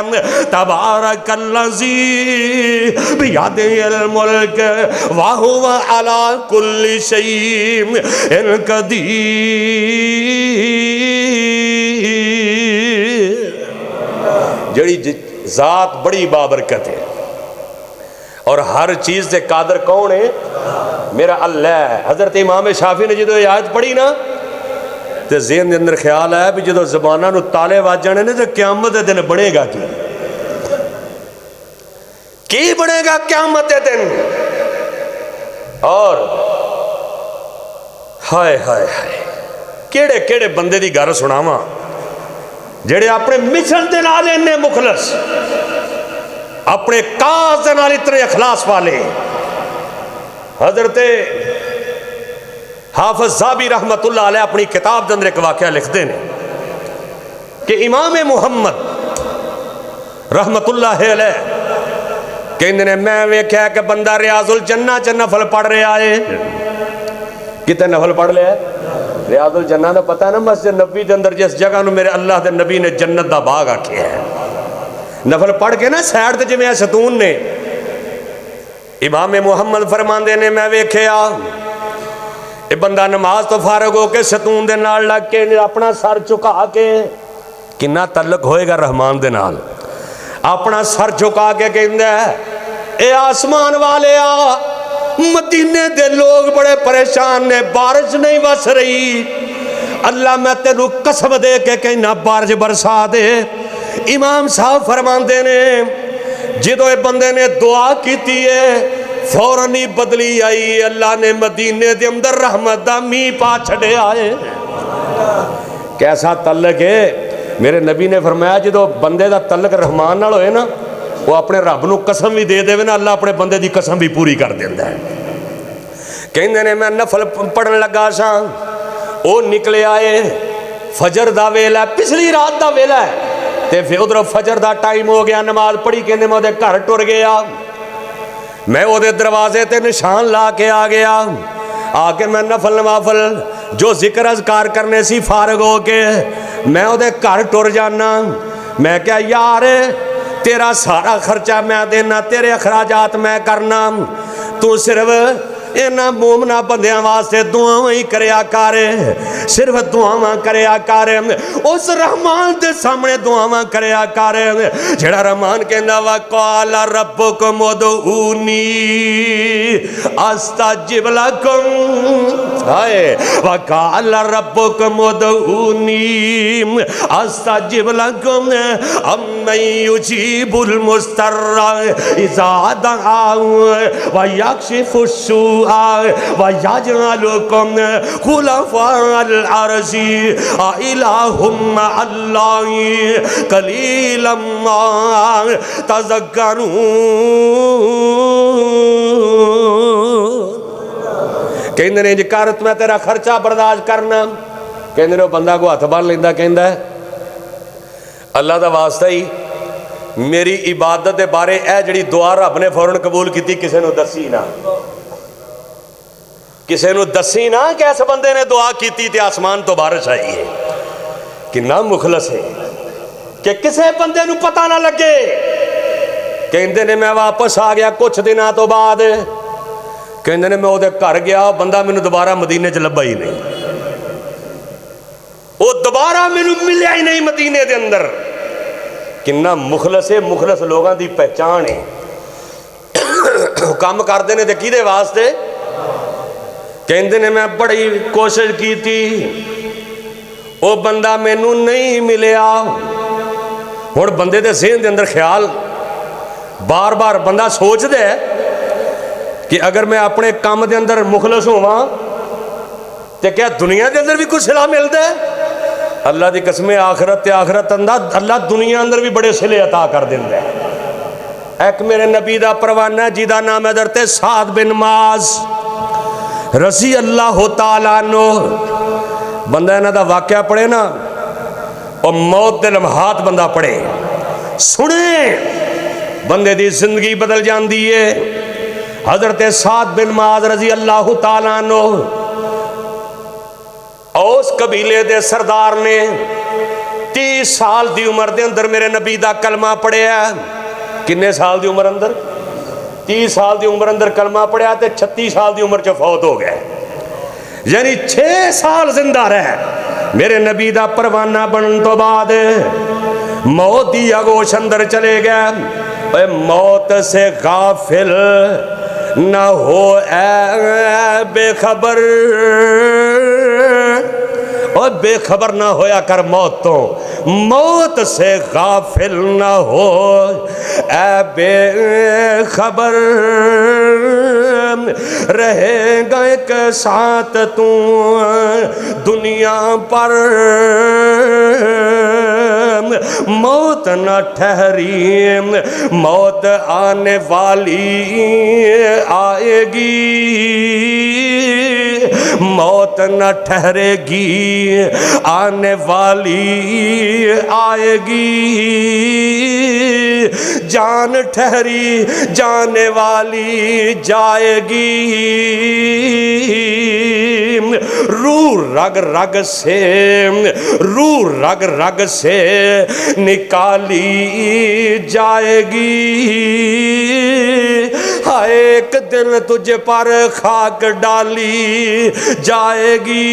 تبارک الذی بیدہ الملک وہو علی کل شیء قدیر جڑی ذات بڑی بابرکت ہے اور ہر چیز سے قادر کون ہے میرا اللہ ہے حضرت امام شافعی نے جدو یہ آیت پڑھی نا تے ذہن دے اندر خیال ہے بھی جدو زبانہ نو تالے واج جانے نے تے قیامت دے دن بنے گا کی بنے گا قیامت دے دن اور ہائے ہائے ہائے کیڑے کیڑے بندے دی گھر سناواں جڑے اپنے مشن دے نال اننے مخلص اپنے کاز دے نال اتنے اخلاص والے حضرت حافظ زابی رحمت اللہ علیہ اپنی کتاب دے اندر ایک واقعہ لکھتے ہیں کہ امام محمد رحمت اللہ علیہ کہندے نے میں ویکھیا کہ بندہ ریاض الجنہ چ نفل پڑھ رہا ہے کتے نفل پڑھ لیا ہے ریاض الجنہ دا پتہ ہے نا مسجد نبی دے اندر جس جگہ نو میرے اللہ دے نبی نے جنت دا باغ آکھیا ہے نفل پڑھ کے نا سیڈ تے جویں ستون نے امام محمد فرماندے نے میں ویکھیا اے بندہ نماز تو فارغ ہو کے ستون دے نال لگ کے اپنا سر جھکا کے کنا تعلق ہوئے گا رحمان دے نال اپنا سر جھکا کے کہندا ہے اے آسمان والے آ مدینے دے لوگ بڑے پریشان نے بارش نہیں وس رہی اللہ میں تینوں قسم دے کے کہنا بارش برسا دے امام صاحب فرماندے نے جدو اے بندے نے دعا کیتی ہے فوراً ہی بدلی آئی اللہ نے مدینے دے اندر رحمت دا می پا چھڑے آئے کیسا تعلق ہے میرے نبی نے فرمایا جدو بندے دا تعلق رحمان نال ہوئے نا وہ اپنے رب نو قسم بھی دے دے نا اللہ اپنے بندے دی قسم بھی پوری کر دیندہ ہے کہندے نے میں نفل پڑھن لگا سا او نکلے آئے فجر دا ویلا پچھلی رات دا ویلا ہے تے پھر ادھر فجر دا ٹائم ہو گیا نماز پڑھی کہندے میں دے گھر ٹر گیا میں او دے دروازے تے نشان لا کے آ گیا آ کے میں نفل نوافل جو ذکر اذکار کرنے سی فارغ ہو کے میں او دے گھر ٹر جانا میں کہا یار تیرا سارا خرچہ میں دینا تیرے اخراجات میں کرنا تو صرف اینا مومنہ بندیاں واسطے دعاں ہی کریا کارے صرف دعاں کریا کارے اس رحمان دے سامنے دعاں کریا کارے جڑا رحمان کہنا وَقَالَ رَبُّكُمُ ادْعُونِي أَسْتَجِبْ لَكُمْ وَقَالَ رَبُّكُمُ ادْعُونِي أَسْتَجِبْ لَكُمْ أَمَّن يُجِيبُ الْمُضْطَرَّ إِذَا دَعَاهُ وَيَكْشِفُ السُّوءَ وَيَجْعَلُكُمْ خُلَفَاءَ الْأَرْضِ أَإِلَٰهٌ مَّعَ اللَّهِ قَلِيلًا مَّا تَذَكَّرُونَ کہندے نے جکارت میں تیرا خرچہ برداشت کرنا کہندے نے بندہ کو ہاتھ بن لیندا کہندا ہے اللہ دا واسطہ ہی میری عبادت دے بارے اے جڑی دعا رب نے فوراً قبول کیتی کسے نو دسی نہ کسے نو دسی نہ کہ اس بندے نے دعا کیتی تے آسمان تو بارش آئی ہے کنا مخلص ہے کہ کسے بندے نو پتہ نہ لگے کہندے نے میں واپس آ گیا کچھ دنوں تو بعد کہندے نے میں او دے گھر گیا بندہ مینوں دوبارہ مدینے چ لبھا ہی نہیں او دوبارہ مینوں ملیا ہی نہیں مدینے دے اندر کنا مخلص ہے مخلص لوگاں دی پہچان ہے کام کردے نے تے کیدے واسطے کہندے نے میں بڑی کوشش کی تھی او بندہ مینوں نہیں ملیا ہن بندے دے ذہن دے اندر خیال بار بار بندہ سوچ دے کہ اگر میں اپنے کام دے اندر مخلص ہواں تے کیا دنیا دے اندر بھی کچھ صلاح ملدا ہے اللہ دی قسم آخرت تے آخرت اندر اللہ دنیا اندر بھی بڑے صلے عطا کر دیندا ہے ایک میرے نبی دا پروانہ جیدہ نام حضرت سعد بن معاذ رضی اللہ تعالیٰ عنہ بندہ انہاں دا واقعہ پڑھے نا اور موت دے لمحات بندہ پڑھے سنے بندے دی زندگی بدل جاندی ہے۔ حضرت سعد بن معاذ رضی اللہ تعالیٰ عنہ اوس قبیلے دے سردار نے 30 سال دی عمر دے اندر میرے نبی دا کلمہ پڑھیا۔ کنے سال دی عمر اندر؟ 30 سال دی عمر اندر کلمہ پڑھیا تے 36 سال دی عمر چ فوت ہو گئے، یعنی 6 سال زندہ رہے۔ میرے نبی دا پروانہ بنن تو بعد موت دی آگوش اندر چلے گئے۔ اے موت سے غافل نہ ہو اے بے خبر، اور بے خبر نہ ہویا کر موت تو، موت سے غافل نہ ہو اے بے خبر، رہے گا ایک ساتھ تو دنیا پر، موت نہ ٹھہری موت آنے والی آئے گی، موت نہ ٹھہرے گی آنے والی آئے گی، جان ٹھہری جانے والی جائے گی، روح رگ رگ سے روح رگ رگ سے نکالی جائے گی، ایک دن تجھ پر خاک ڈالی جائے گی۔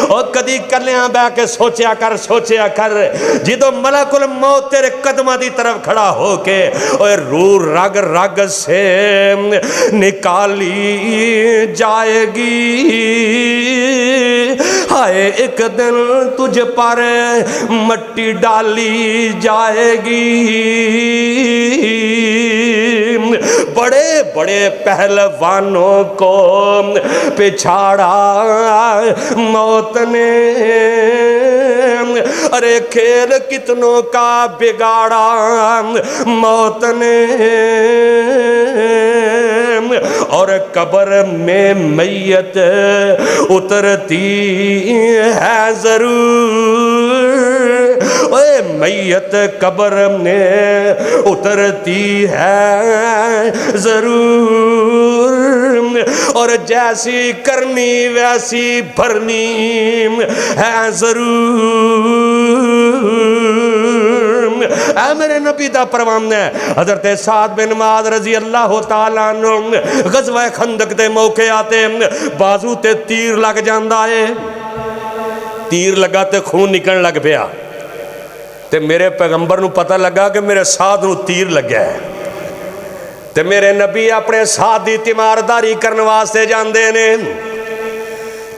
اور کدی کلیاں بہ کے سوچیا کر جدو ملک الموت تیرے قدمہ دی طرف کھڑا ہو کے اور روح رگ رگ سے نکالی جائے گی، ہائے ایک دن تجھ پر مٹی ڈالی جائے گی۔ بڑے بڑے پہلوانوں کو پچھاڑا موت نے، ارے کھیل کتنوں کا بگاڑا موت نے، اور قبر میں میت اترتی ہے ضرور، اے میت قبر میں اترتی ہے ضرور، اور جیسی کرنی ویسی بھرنی ہے ضرور۔ اے میرے نبی دا پروان ہے حضرت سعد بن معاذ رضی اللہ تعالیٰ عنہ، غزوہ خندق دے موقع آتے بازو تے تیر لگ جاندہ ہے، تیر لگا تے خون نکلن لگ پیا، تے میرے پیغمبر نو پتہ لگا کہ میرے سعد نو تیر لگ گیا ہے، تے میرے نبی اپنے سعد دی تیمارداری کرنے واسطے جاندے نے،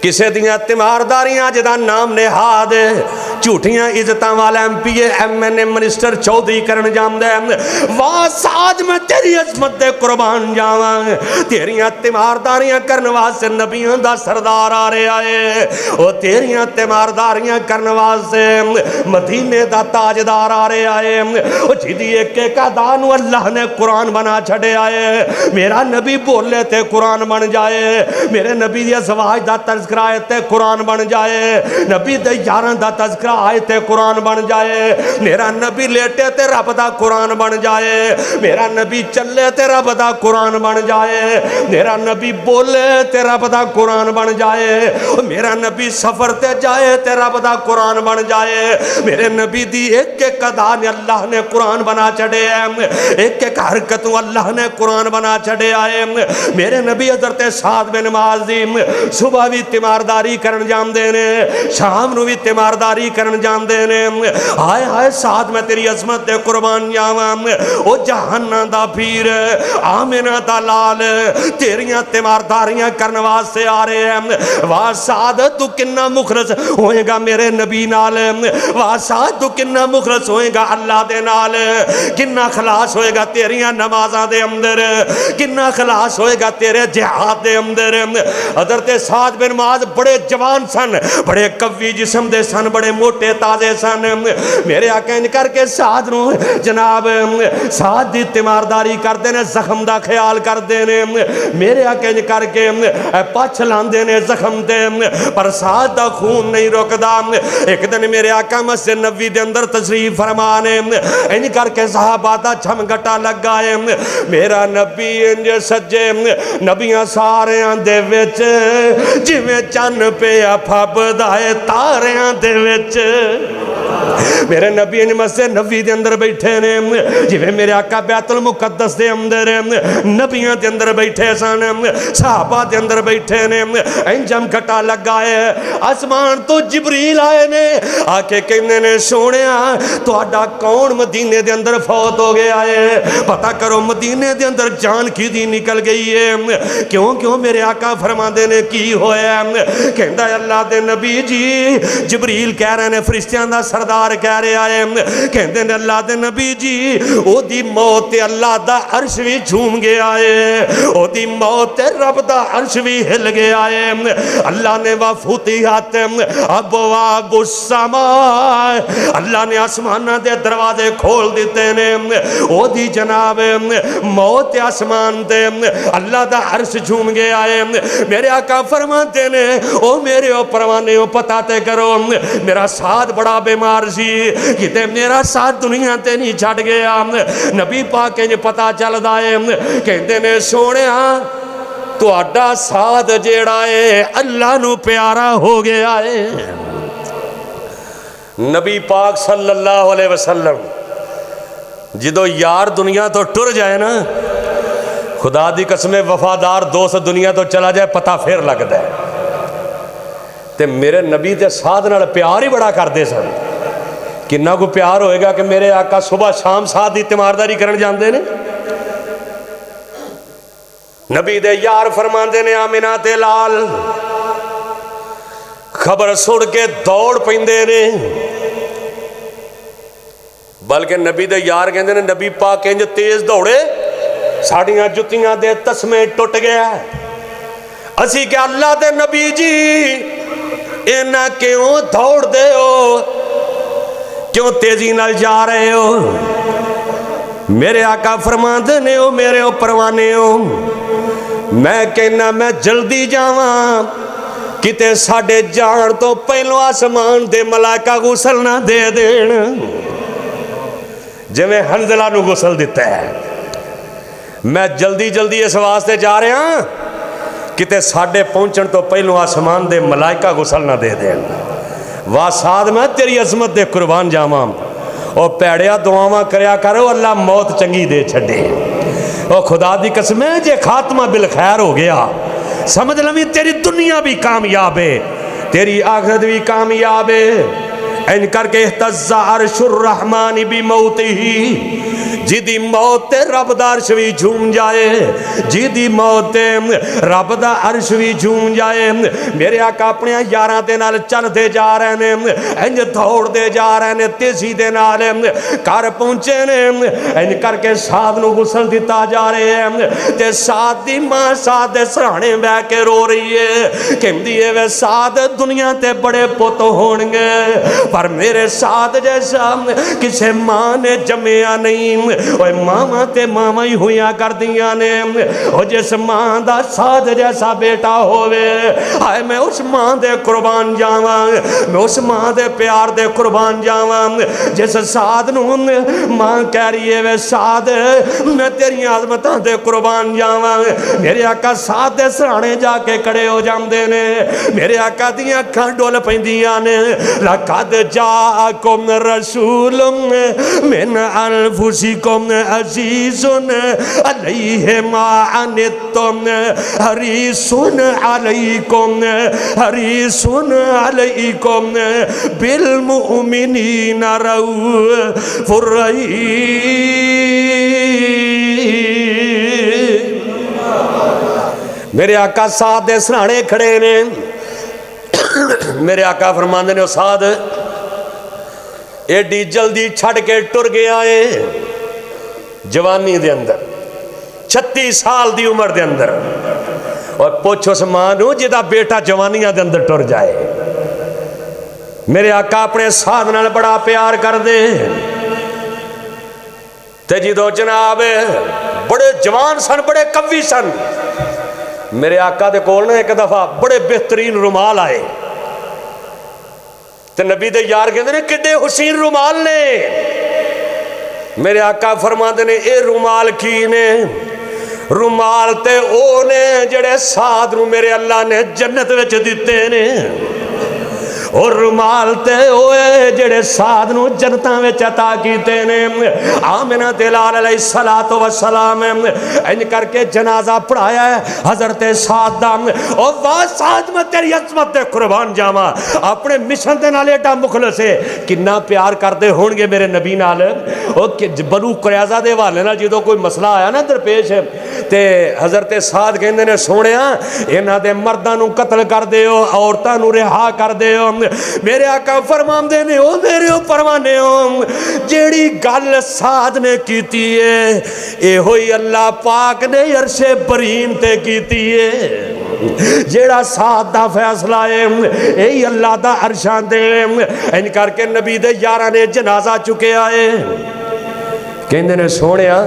کسے دیاں تیمارداریاں جدا نام نہاد جھوٹیاں عزتاں والا M P M N a minister Chaudhry کرن جاندے، واہ ساج میں تیری عظمت دے قربان جاواں، تیریاں تیمارداریاں کرن واسطے نبیوں دا سردار آ رہے آئے، او تیریاں تیمارداریاں کرن واسطے مدینے دا تاجدار آ رہے آئے، او جدی ایک ایک ادا نو اللہ نے قرآن بنا چھڑے آئے، میرا نبی بولے تے قرآن بن جائے، میرے نبی دی ازواج دا تذکرہ آئے تے قرآن بن جائے، نبی دے یاران دا تذکرہ آئے تے قرآن بن جائے، میرا نبی لیٹے تے رب دا قرآن بن جائے، میرا نبی چلے تے رب دا قرآن بن جائے، میرا نبی بولے تے رب دا قرآن بن جائے، میرا نبی سفر تے جائے تے رب دا قرآن بن جائے، میرے نبی دی ایک ایک ادا نے اللہ نے قرآن بنا چھڑے ہیں، ایک ایک حرکتوں اللہ نے قرآن بنا چھڑے آئے، میرے نبی حضرت سعد بن معاذ صبح بھی تیمارداری کرن جاندے نے، شام نو بھی تیمارداری کرن جاندے نے، آئے آئے سعد میں تیری عظمت دے قربان جاواں، او جہنم دا پیر آمنہ دا لال تیریاں تیمارداریاں کرن واسطے آ رہے ہیں، واہ سعد تو کنا مخلص ہوئے گا میرے نبی نال، واہ سعد تو کنا مخلص ہوئے گا اللہ دے نال، کنا خلاص ہوئے گا تیریاں نمازاں دے اندر، کنا خلاص ہوئے گا تیرے جہاد دے اندر۔ حضرت سعد بن معاذ بڑے جوان سن، بڑے قوی جسم دے سن، بڑے موٹے چھوٹے تازے سن. میرے آقا انج کر کے سعد نو جناب سعد دی تیمارداری کردے نے, زخم دا خیال کردے نے. میرے آقا انج کر کے پچھ لاندے نے زخم تے, پر سعد دا خون نہیں رکدا. ایک دن میرے آقا مسجد نبوی دے اندر تشریف فرما نے, انج کر کے صحابہ دا جھمگٹا لگا ہے. میرا نبی انج سجے نبیاں ساریاں دے وچ جویں چن پیا پھبدا اے تاریاں دے وچ. میرے نبی انج مسجد نبوی دے اندر بیٹھے نے جویں میرے آقا بیت المقدس دے اندر نبیاں دے اندر بیٹھے سن, صحابہ دے اندر بیٹھے نے. انج جھمگٹا لگا ہے, آسمان تو جبریل آئے نے, آ کے کہنے نے سونیا تہاڈا کون مدینے دے اندر فوت ہو گیا ہے, پتہ کرو مدینے دے اندر جان کی دی نکل گئی ہے. کیوں میرے آقا فرماندے نے کی ہویا ہے؟ کہندا ہے اللہ دے نبی جی جبریل کہہ رہے نے فرشتیاں دا سردار کہہ رہا ہے, کہندے نے اللہ دے نبی جی او دی موت تے اللہ دا عرش بھی جھوم گیا ہے, او دی موت تے رب دا عرش بھی ہل گیا ہے. اللہ نے وفتحت ابواب السماء, اللہ نے آسمانہ دے دروازے کھول دیتے نے. او دی جناب موت آسمان دے اللہ دا عرش جھوم گیا ہے. میرے آقا فرماتے نے او میرے او پروانے او پتہ تے کرو میرا ساتھ بڑا بیمار سی, کتے میرا ساتھ دنیا تے نہیں چھڑ گیا. نبی پاک انج پتہ چلدا ہے, کہندے نے سونیا تہاڈا ساتھ جیڑا ہے اللہ نو پیارا ہو گیا ہے. نبی پاک صلی اللہ علیہ وسلم جدو یار دنیا تو ٹر جائے نا, خدا دی قسم وفادار دوست دنیا تو چلا جائے پتہ پھر لگتا ہے. تے میرے نبی تے ساتھ نال پیار ہی بڑا کردے سن. کنا کو پیار ہوئے گا کہ میرے آقا صبح شام ساتھ دی تیمارداری کرن جاندے نے. نبی دے یار فرماندے نے آمنہ تے لال خبر سن کے دوڑ پیندے نے, بلکہ نبی دے یار کہندے نے نبی پاک انج تیز دوڑے ساڑیاں جتیاں دے تسمے ٹوٹ گیا. اسی کہ اللہ دے نبی جی اینا کیوں دوڑ دے ہو, کیوں تیزی نال جا رہے ہو؟ میرے آقا فرماندے نے او میرے او پروانے ہو, میں کہنا میں جلدی جاواں کتے ساڑھے جان تو پہلو آسمان دے ملائکہ غسل نہ دے دین جو میں حنزلہ نو غسل دیتا ہے. میں جلدی اس واسطے جا رہے ہیں کتے ساڑھے پہنچن تو پہلو آسمان دے ملائکہ غسل نہ دے دین. واساد میں تیری عظمت دے قربان جاواں, او پیڑیا دعاواں کریا کرو اللہ موت چنگی دے چھڑے. او خدا دی قسم ہے جے خاتمہ بالخیر ہو گیا سمجھ لویں تیری دنیا بھی کامیاب ہے تیری آخرت بھی کامیاب ہے. ان کر کے اہتز عرش الرحمن بھی موت ہی, جی دی موت رب دا عرش بھی جھوم جائے, جی دی موت رب دا عرش بھی جھوم جائے. میرے آقا اپنے یاراں دے نال چل دے جا رہے ہیں, انج دوڑ دے جا رہے ہیں, تیزی دے نال کر پہنچے نے. انج کر کے سعد نو غسل دیتا جا رہے ہیں تے سعد دی ماں سعد دے سرانے بہ کے رو رہی ہے, کہندی ہے وے سعد دنیا تے بڑے پت ہون گے پر میرے سعد جیسا کسے ماں نے جمیا نہیں. اوے ماما تے ماما ہی ہویا کر دیا نے, او جس ماں دا سعد جیسا بیٹا ہوئے آئے میں اس ماں دے قربان جاواں, میں اس ماں دے پیار دے قربان جاواں جس سعد نو ماں کہہ رہی ہے وے سعد میں تیری عظمتاں دے قربان جاواں. میرے آقا سعد دے سرانے جا کے کڑے ہو جاندے نے, میرے آقا دیاں اکھاں ڈول پیندیاں نے. لقد جاءکم رسول من انفسکم عزیز علیہ ما عنتم حریص علیکم بالمؤمنین رؤوف الرحیم. میرے آقا سعد دے سرانے کھڑے نے. میرے آقا فرماندے نے سعد ایڈی جلدی چھڑ کے ٹر گیا ہے جوانی دے اندر 36 سال دی عمر دے اندر, اور پوچھو اس ماں نو جدا بیٹا جوانیاں دے اندر ٹر جائے. میرے آقا اپنے ساتھ نال بڑا پیار کر دے تے جدو جناب بڑے جوان سن بڑے قوی سن میرے آقا دے کول نے ایک دفعہ بڑے بہترین رومال آئے تے نبی دے یار کہندے نے کڈے حسین رومال نے میرے آقا فرماندے نے اے رومال کی نے رومال تے او نے جڑے سعد نو میرے اللہ نے جنت وچ دتے نے اور رومال تے اوے جڑے سعد نو جنتاں وچ عطا کیتے نے آمنہ تے لال علیہ السلام انج کر کے جنازہ پڑھایا ہے حضرت سعد دا او واہ سعد میں تیری عظمت دے قربان جاواں اپنے مشن دے نال ایڈا مخلص ہے کنا پیار کردے ہون گے میرے نبی نال او بنو قریظہ دے حوالے نال جدوں کوئی مسئلہ آیا نا درپیش تے حضرت سعد کہندے نے سونیا انہاں دے مرداں نو قتل کر دیو عورتاں نو رہا کر دیو میرے آقا فرماندے نے او میرے پروانے ہو جیڑی گل سعد نے کیتی ہے اے ہوئی اللہ پاک نے عرش برین تے کیتی ہے جیڑا سعد دا فیصلہ ہے اے اللہ دا عرشاں دے ان کر کے نبی دے یاراں نے جنازہ چکے آئے کہندے نے سونیا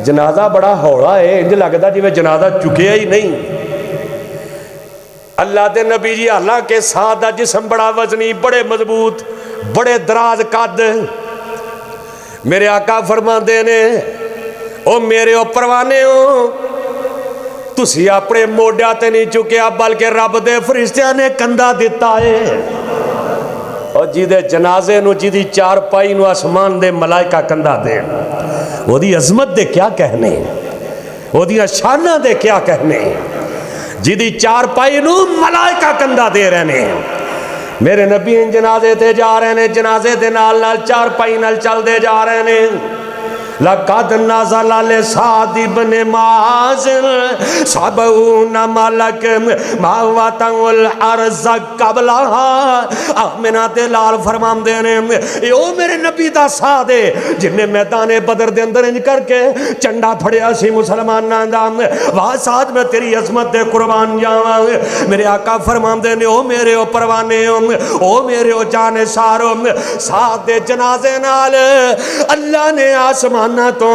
جنازہ بڑا ہولا ہے انج لگدا جویں جنازہ چکیا ہی نہیں اللہ دے نبی جی حالانکہ سعد دا جسم بڑا وزنی بڑے مضبوط بڑے دراز قد میرے آقا فرماندے نے او میرے او پروانے ہو تسی اپنے موڈیاں تے نہیں چکیا بلکہ رب دے فرشتیاں نے کندھا دیتا ہے اور جیدے جنازے نو جیدی چار پائی نو آسمان دے ملائکہ کندھا دے وہ دی عظمت دے کیا کہنے وہ دی شانہ دے کیا کہنے جیدی چار پائی نو ملائکہ کندھا دے رہنے میرے نبی ان جنازے تے جا رہے ہیں جنازے دے نال نال چار پائی نال چل دے جا رہے ہیں لقد نزل لسعد بن معاذ سبعون ملک ماوات الارض قبلها آمنہ تے لال فرمان دینے اے او میرے نبی دا سعد ہے جن نے میدان بدر دے اندر انج کر کے چنڈا پھڑیا سی مسلماناں دا واہ سعد میں تیری عظمت دے قربان جاواں میرے آقا فرمان دینے او میرے او پروانے او میرے او جان سارو سعد دے جنازے نال اللہ نے آسمان تو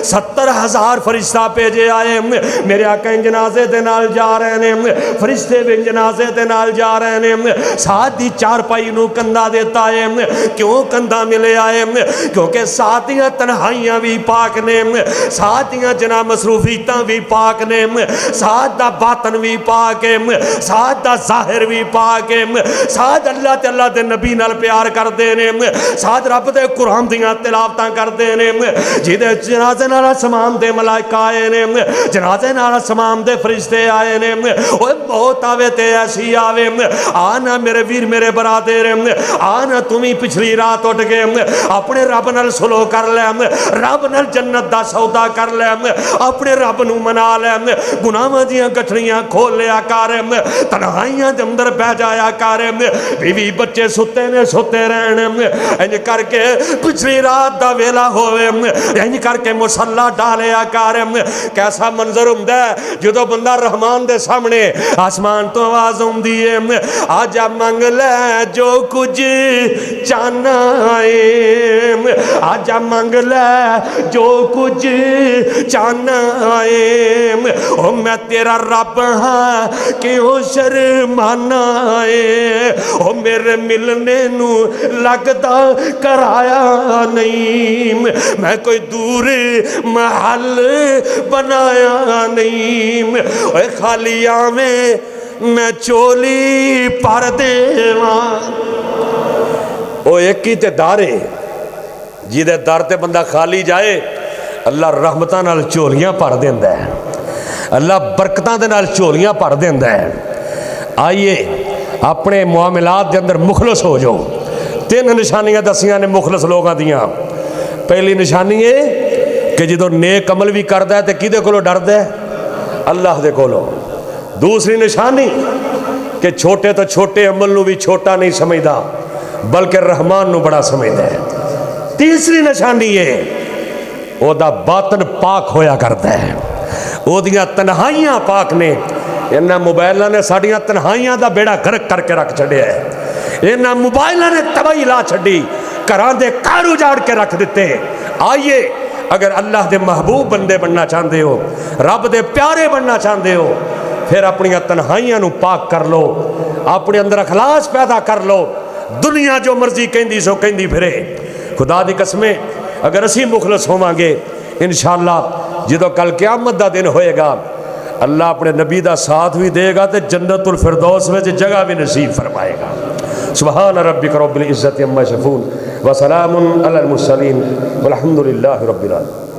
70,000 فرشتہ پیجے آئے میرے آقا ان جنازے دے نال جا رہے ہیں فرشتے بھی ان جنازے دے نال جا رہے ہیں ساتھ دی چار پائی نو کندھا دیتا ہے کیوں کندھا ملے آئے کیونکہ ساتھیاں تنہائیاں بھی پاک نے ساتھیاں جنا مصروفیتاں بھی پاک نے ساتھ دا باطن بھی پاک ہے ساتھ دا ظاہر بھی پاک ہے ساتھ اللہ تے اللہ دے نبی نال پیار کر دینے ساتھ رب دے قرآن دیاں تلاوتاں کر دینے جیدے جنازے نال آسمان دے ملائکہ آئے نے جنازے نال آسمان دے فرشتے آئے نے اوہ بہت آوے تے ایسی آوے آنا میرے ویر میرے برادر آنا تمہیں پچھلی رات اٹھ گئے اپنے رب نال سلو کر لے رب نال جنت دا سودا کر لے اپنے رب نو منا لے گناہاں دیاں گٹھڑیاں کھول لیا کر تنہائیاں دے اندر بہ جایا کر بیوی بچے ستے نے ستے رہنے انج کر کے پچھلی رات دا ویلا ہوئے انج کر کے مسلح ڈالیا کر کیسا منظر ہوندا ہے جدوں بندہ رحمان دے سامنے آسمان تو آواز ہوندی ہے آجا منگ لے جو کچھ چاہنا ہے آجا منگ لے جو کچھ چاہنا ہے او میں تیرا رب ہاں کیوں شرمانا ہے او میرے ملنے نو لگتا کرایا نہیں میں کوئی دور محل بنایا نہیں اے خالی آویں میں چولی پر دیواں او ایک ہی تے دارے جیدے دار تے بندہ خالی جائے اللہ رحمتاں نال چولیاں پر دیندا ہے اللہ برکتاں دے نال چولیاں پر دیندا ہے آئیے اپنے معاملات دے اندر مخلص ہو جاؤ تین نشانیاں دسیاں نے مخلص لوگاں دیاں پہلی نشانی ہے کہ جدو نیک عمل بھی کردا ہے تے کدے کولوں ڈردا ہے اللہ دے کولوں دوسری نشانی کہ چھوٹے تو چھوٹے عمل نو بھی چھوٹا نہیں سمجھدا بلکہ رحمان نو بڑا سمجھدا ہے تیسری نشانی ہے او دا باطن پاک ہویا کردا ہے او دیاں تنہائیاں پاک نے انہاں موبائلاں نے ساڈیاں تنہائیاں دا بیڑا غرق کر کے رکھ چھڑیا ہے انہاں موبائلوں نے تباہی لا چھڈی، گھراں دے گھر اجاڑ کے رکھ دیتے۔ آئیے اگر اللہ دے محبوب بندے بننا چاہتے ہو، رب دے پیارے بننا چاہتے ہو، پھر اپنی تنہائیاں نو پاک کر لو، اپنے اندر اخلاص پیدا کر لو۔ دنیا جو مرضی کہندی سو کہندی پھرے، خدا دی قسمیں اگر اسی مخلص ہوواں گے انشاءاللہ جدو کل قیامت دا دن ہوئے گا اللہ اپنے نبی دا ساتھ بھی دے گا تے جنت الفردوس میں جگہ بھی نصیب فرمائے گا۔ سبحان ربک رب العزت عما یصفون وسلام علی المرسلین والحمد للہ رب العالمین۔